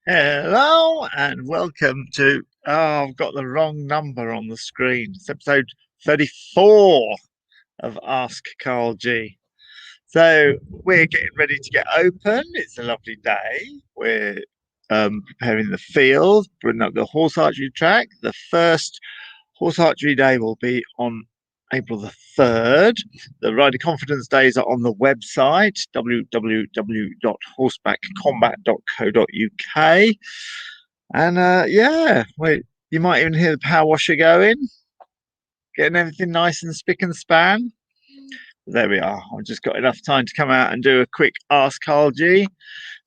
Hello and welcome to. Oh, I've got the wrong number on the screen. It's episode 34 of Ask Karl G. So we're getting ready to get open. It's a lovely day. We're preparing the field, putting up the horse archery track. The first horse archery day will be on April the 3rd. The Rider Confidence Days are on the website www.horsebackcombat.co.uk. And yeah, wait, you might even hear the power washer going, getting everything nice and spick and span. There we are. I've just got enough time to come out and do a quick Ask Karl G.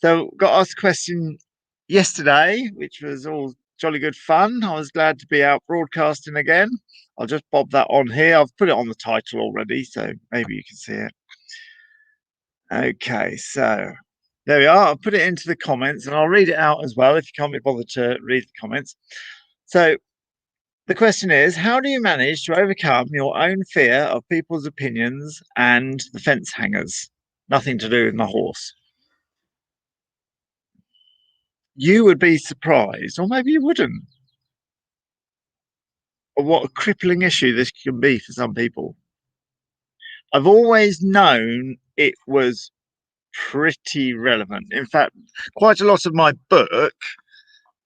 So, got asked a question yesterday, which was all jolly good fun. I was glad to be out broadcasting again. I'll just bob that on here. I've put it on the title already, so maybe you can see it. Okay, so there we are. I'll put it into the comments and I'll read it out as well if you can't be bothered to read the comments. So, the question is, how do you manage to overcome your own fear of people's opinions and the fence hangers? Nothing to do with my horse. You would be surprised, or maybe you wouldn't, at what a crippling issue this can be for some people. I've always known it was pretty relevant. In fact, quite a lot of my book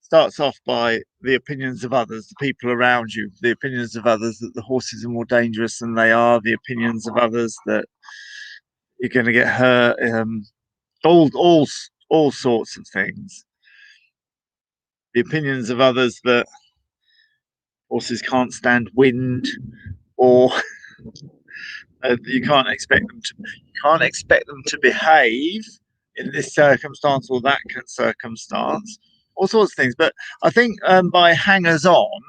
starts off by the opinions of others, the people around you, the opinions of others that the horses are more dangerous than they are, the opinions of others that you're going to get hurt, all sorts of things. The opinions of others that horses can't stand wind, or you can't expect them to behave in this circumstance or that circumstance, all sorts of things. But I think by hangers on,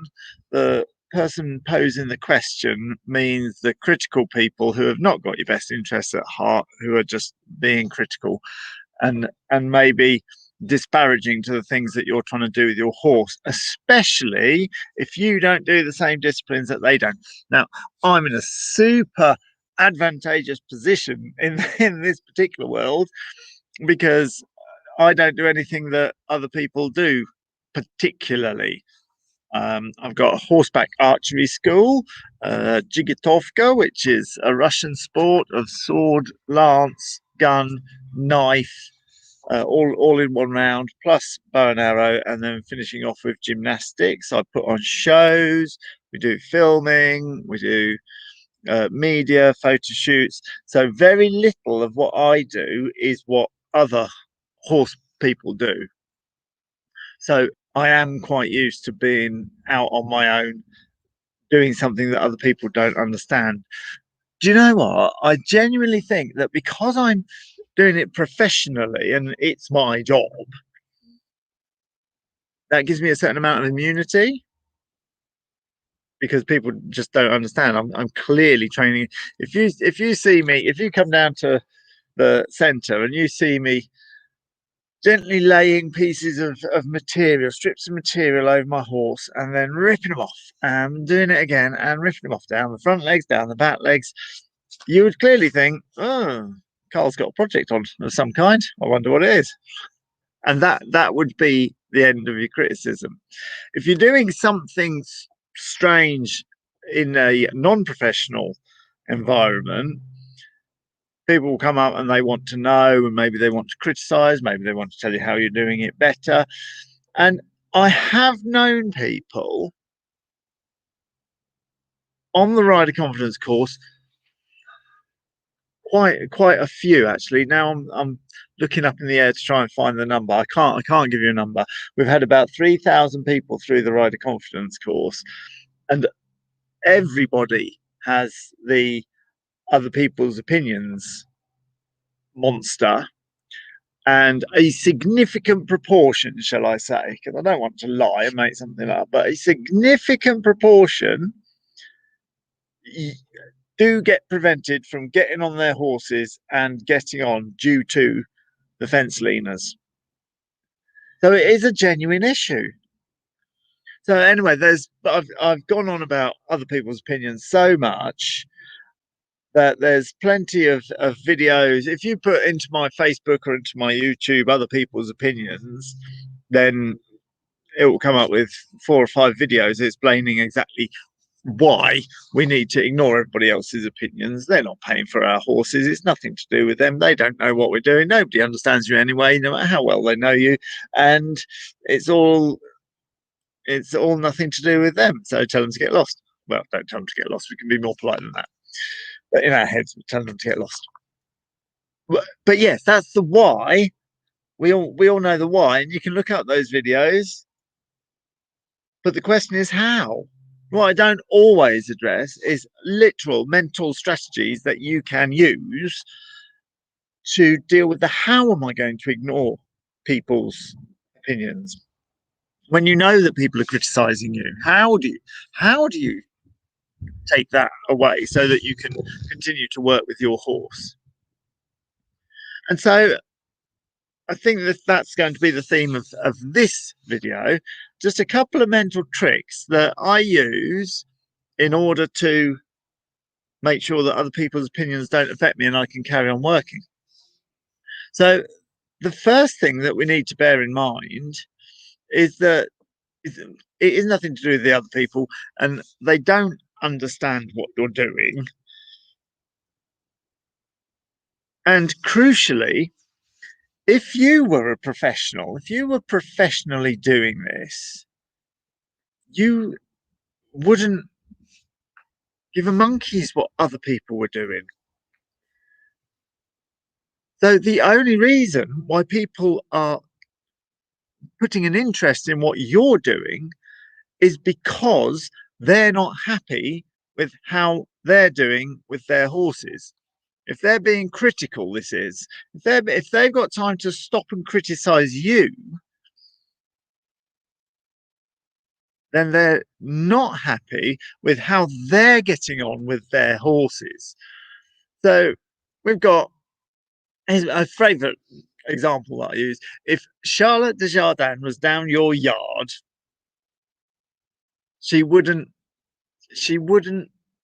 the person posing the question means the critical people who have not got your best interests at heart, who are just being critical and maybe disparaging to the things that you're trying to do with your horse, especially if you don't do the same disciplines that they don't. Now, I'm in a super advantageous position in this particular world because I don't do anything that other people do particularly. I've got a horseback archery school, Jigotovka, which is a Russian sport of sword, lance, gun, knife, all in one round, plus bow and arrow, and then finishing off with gymnastics. I put on shows, we do filming, we do media, photo shoots. So very little of what I do is what other horse people do. So I am quite used to being out on my own, doing something that other people don't understand. Do you know what? I genuinely think that because I'm doing it professionally and it's my job, that gives me a certain amount of immunity because people just don't understand. I'm clearly training. If you see me, if you come down to the centre and you see me gently laying pieces of material, strips of material over my horse and then ripping them off and doing it again and ripping them off down the front legs, down the back legs, you would clearly think, oh, Karl's got a project on of some kind. I wonder what it is. And that would be the end of your criticism. If you're doing something strange in a non-professional environment, people will come up and they want to know, and maybe they want to criticize, maybe they want to tell you how you're doing it better. And I have known people on the rider confidence course, quite a few actually. Now I'm looking up in the air to try and find the number. I can't give you a number. We've had about 3,000 people through the rider confidence course, and everybody has the other people's opinions monster, and a significant proportion, shall I say, because I don't want to lie and make something up, but a significant proportion do get prevented from getting on their horses and getting on due to the fence leaners. So it is a genuine issue. So anyway, I've gone on about other people's opinions so much that there's plenty of videos. If you put into my Facebook or into my YouTube other people's opinions, then it will come up with 4 or 5 videos explaining exactly why we need to ignore everybody else's opinions. They're not paying for our horses. It's nothing to do with them. They don't know what we're doing. Nobody understands you anyway, no matter how well they know you. And it's all nothing to do with them. So tell them to get lost. Well, don't tell them to get lost. We can be more polite than that. But in our heads, we tell them to get lost. But yes, that's the why. We all know the why, and you can look up those videos. But the question is how. What I don't always address is literal mental strategies that you can use to deal with the how am I going to ignore people's opinions when you know that people are criticizing you. How do you take that away so that you can continue to work with your horse? And so I think that's going to be the theme of this video. Just a couple of mental tricks that I use in order to make sure that other people's opinions don't affect me and I can carry on working. So the first thing that we need to bear in mind is that it is nothing to do with the other people, and they don't understand what you're doing. And crucially, if you were professionally doing this, you wouldn't give a monkey's what other people were doing. So the only reason why people are putting an interest in what you're doing is because they're not happy with how they're doing with their horses. If they're being critical, if they've got time to stop and criticize you, then they're not happy with how they're getting on with their horses. So we've got a favourite example that I use. If Charlotte Desjardins was down your yard, she wouldn't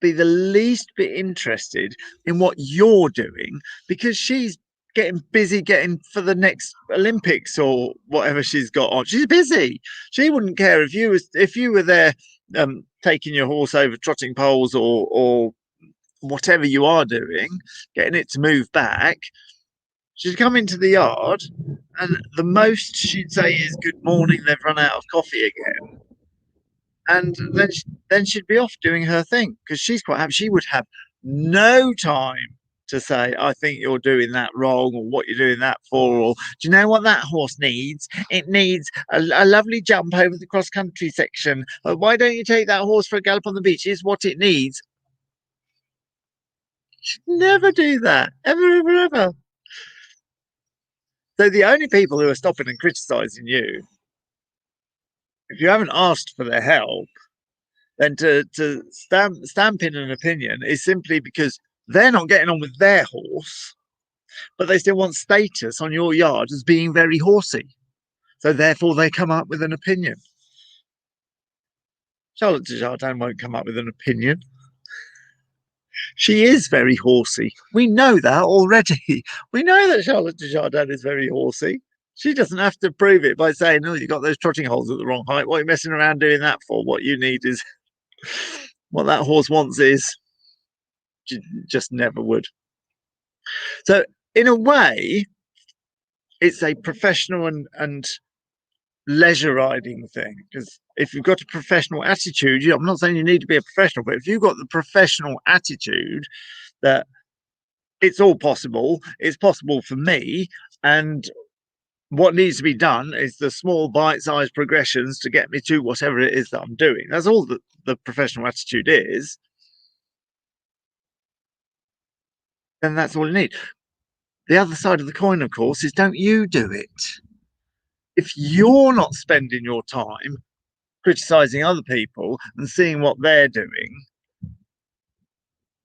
be the least bit interested in what you're doing because she's getting busy getting for the next Olympics or whatever she's got on. She's busy. She wouldn't care if you were there taking your horse over trotting poles or whatever you are doing, getting it to move back. She'd come into the yard and the most she'd say is good morning, they've run out of coffee again. And then she'd be off doing her thing because she's quite happy. She would have no time to say, I think you're doing that wrong, or what you're doing that for, or do you know what that horse needs? It needs a lovely jump over the cross country section. Why don't you take that horse for a gallop on the beach? Is what it needs. She'd never do that. Ever. So the only people who are stopping and criticizing you, if you haven't asked for their help, then to stamp in an opinion is simply because they're not getting on with their horse, but they still want status on your yard as being very horsey. So therefore they come up with an opinion. Charlotte Desjardins won't come up with an opinion. She is very horsey. We know that already. We know that Charlotte Desjardins is very horsey. She doesn't have to prove it by saying, oh, you got those trotting holes at the wrong height. What are you messing around doing that for? What you need is, what that horse wants is, just never would. So in a way, it's a professional and leisure riding thing, because if you've got a professional attitude, I'm not saying you need to be a professional, but if you've got the professional attitude that it's all possible, it's possible for me, and what needs to be done is the small bite-sized progressions to get me to whatever it is that I'm doing. That's all that the professional attitude is. Then that's all you need. The other side of the coin, of course, is don't you do it. If you're not spending your time criticizing other people and seeing what they're doing,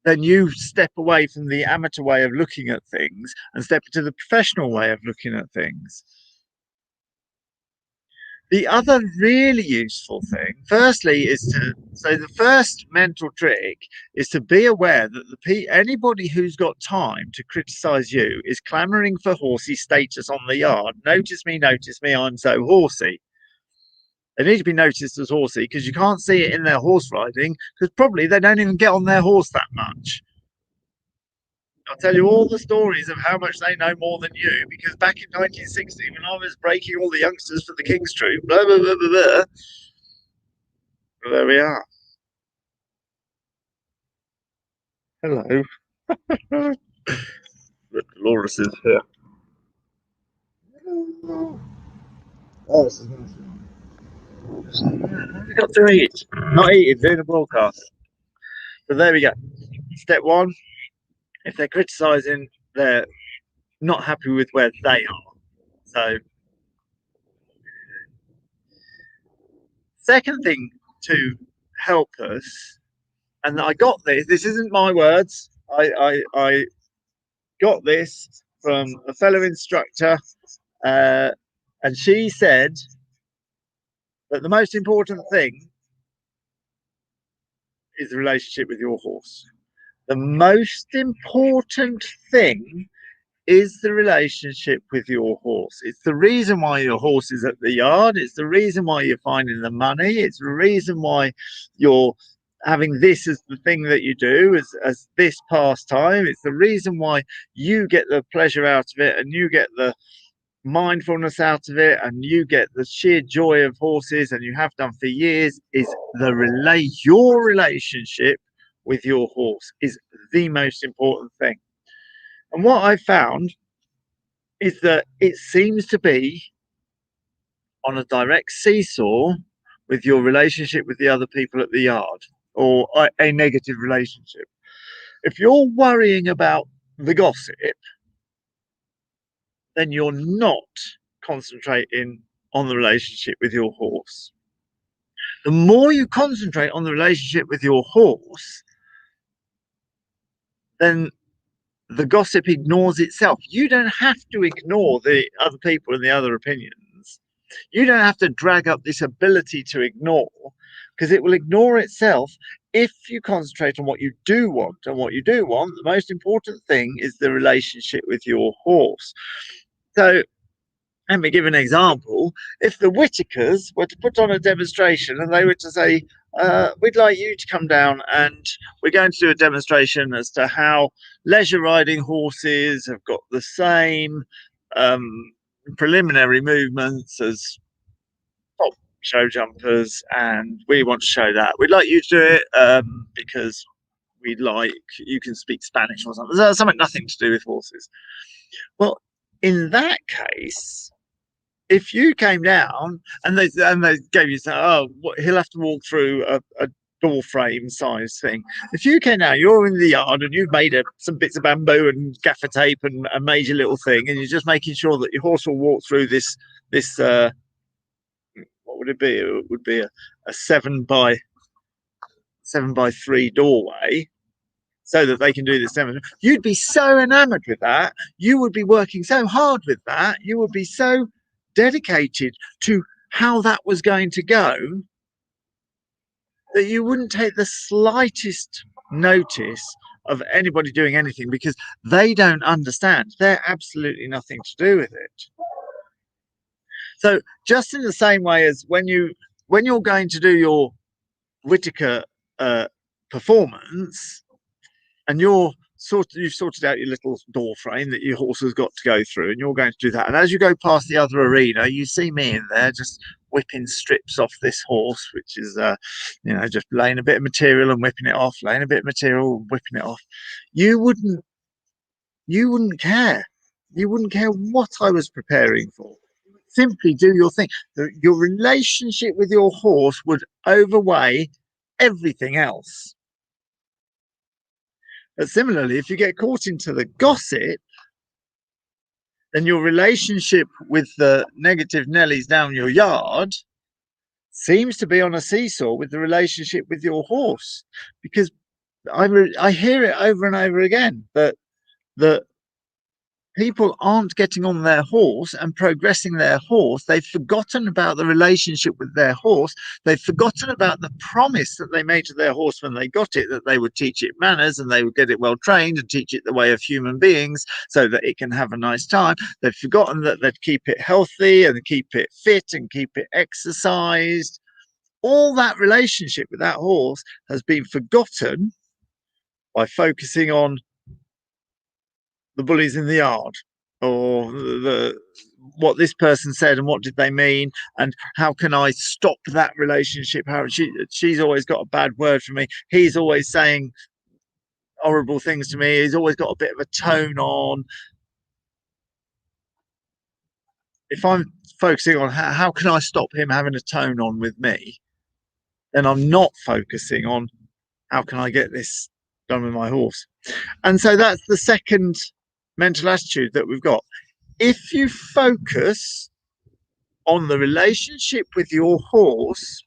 then you step away from the amateur way of looking at things and step into the professional way of looking at things. The other really useful thing, firstly, is so the first mental trick is to be aware that anybody who's got time to criticise you is clamouring for horsey status on the yard. Notice me, I'm so horsey. They need to be noticed as horsey because you can't see it in their horse riding because probably they don't even get on their horse that much. I'll tell you all the stories of how much they know more than you because back in 1960, when I was breaking all the youngsters for the King's Troop, blah, blah, blah, blah, blah, well, there we are. Hello. Dolores is here. Oh, this is nice. What have we got to eat? Not eating, doing a broadcast. So there we go. Step one, if they're criticising, they're not happy with where they are. So, second thing to help us, and I got this isn't my words, I got this from a fellow instructor, and she said that the most important thing is the relationship with your horse. The most important thing is the relationship with your horse. It's the reason why your horse is at the yard. It's the reason why you're finding the money. It's the reason why you're having this as the thing that you do as this pastime. It's the reason why you get the pleasure out of it and you get the mindfulness out of it and you get the sheer joy of horses, and you have done for years. Is your relationship with your horse is the most important thing. And what I found is that it seems to be on a direct seesaw with your relationship with the other people at the yard, or a negative relationship. If you're worrying about the gossip, then you're not concentrating on the relationship with your horse. The more you concentrate on the relationship with your horse, then the gossip ignores itself. You don't have to ignore the other people and the other opinions. You don't have to drag up this ability to ignore, because it will ignore itself if you concentrate on what you do want. And what you do want, the most important thing is the relationship with your horse. So let me give an example. If the Whitakers were to put on a demonstration and they were to say, we'd like you to come down and we're going to do a demonstration as to how leisure riding horses have got the same preliminary movements as top show jumpers, and we want to show that. We'd like you to do it because we'd like you can speak Spanish or something. There's something nothing to do with horses. Well, in that case, if you came down and they gave you he'll have to walk through a door frame size thing. If you came down, you're in the yard and you've made some bits of bamboo and gaffer tape and a major little thing, and you're just making sure that your horse will walk through this what would it be? It would be a 7x3 doorway, so that they can do this demo. You'd be so enamored with that. You would be working so hard with that. You would be so dedicated to how that was going to go that you wouldn't take the slightest notice of anybody doing anything, because they don't understand. They're absolutely nothing to do with it. So just in the same way as when you're going to do your Whitaker performance, and you've sorted out your little door frame that your horse has got to go through, and you're going to do that. And as you go past the other arena, you see me in there just whipping strips off this horse, which is just laying a bit of material and whipping it off, laying a bit of material and whipping it off. You wouldn't care. You wouldn't care what I was preparing for. Simply do your thing. Your relationship with your horse would overweigh everything else. But similarly, if you get caught into the gossip, then your relationship with the negative Nellies down your yard seems to be on a seesaw with the relationship with your horse. Because I hear it over and over again that people aren't getting on their horse and progressing their horse. They've forgotten about the relationship with their horse. They've forgotten about the promise that they made to their horse when they got it, that they would teach it manners and they would get it well trained and teach it the way of human beings so that it can have a nice time. They've forgotten that they'd keep it healthy and keep it fit and keep it exercised. All that relationship with that horse has been forgotten by focusing on the bullies in the yard, or the what this person said and what did they mean, and how can I stop that relationship? How she's always got a bad word for me. He's always saying horrible things to me. He's always got a bit of a tone on. If I'm focusing on how can I stop him having a tone on with me, then I'm not focusing on how can I get this done with my horse. And so that's the second mental attitude that we've got. If you focus on the relationship with your horse,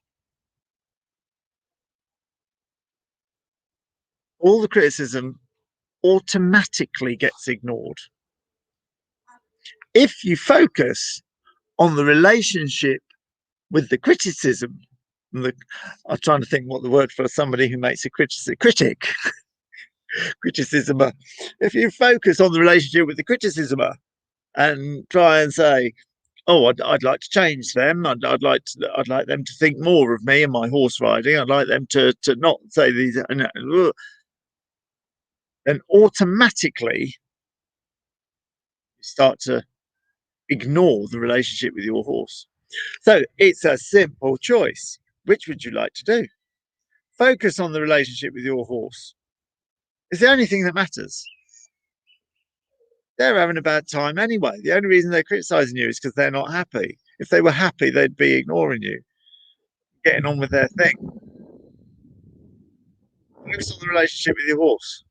all the criticism automatically gets ignored. If you focus on the relationship with the criticism, I'm trying to think what the word for somebody who makes a critic, criticism. If you focus on the relationship with the criticism and try and say, oh, I'd like to change them. I'd like them to think more of me and my horse riding. I'd like them to not say these. Then automatically you start to ignore the relationship with your horse. So it's a simple choice. Which would you like to do? Focus on the relationship with your horse. It's the only thing that matters. They're having a bad time anyway. The only reason they're criticizing you is because they're not happy. If they were happy, they'd be ignoring you, getting on with their thing. Focus on the relationship with your horse.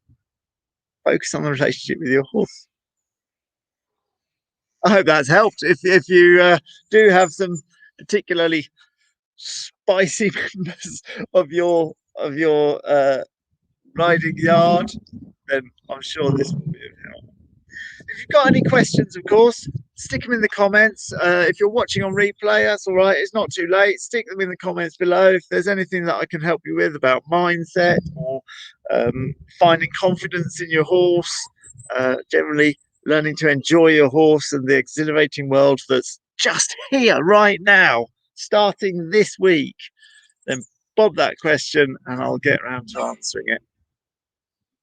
Focus on the relationship with your horse. I hope that's helped. If you do have some particularly spicy members of your riding yard, then I'm sure this will be of help. If you've got any questions, of course, stick them in the comments. If you're watching on replay, that's all right. It's not too late. Stick them in the comments below. If there's anything that I can help you with about mindset or finding confidence in your horse, generally learning to enjoy your horse and the exhilarating world that's just here right now, starting this week, then bob that question and I'll get around to answering it.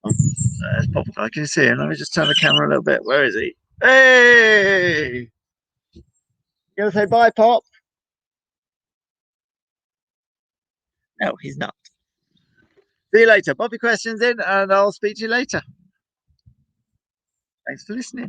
There's Pop. I can see him. Let me just turn the camera a little bit. Where is he? Hey! You gonna say bye, Pop? No, he's not. See you later. Pop your questions in and I'll speak to you later. Thanks for listening.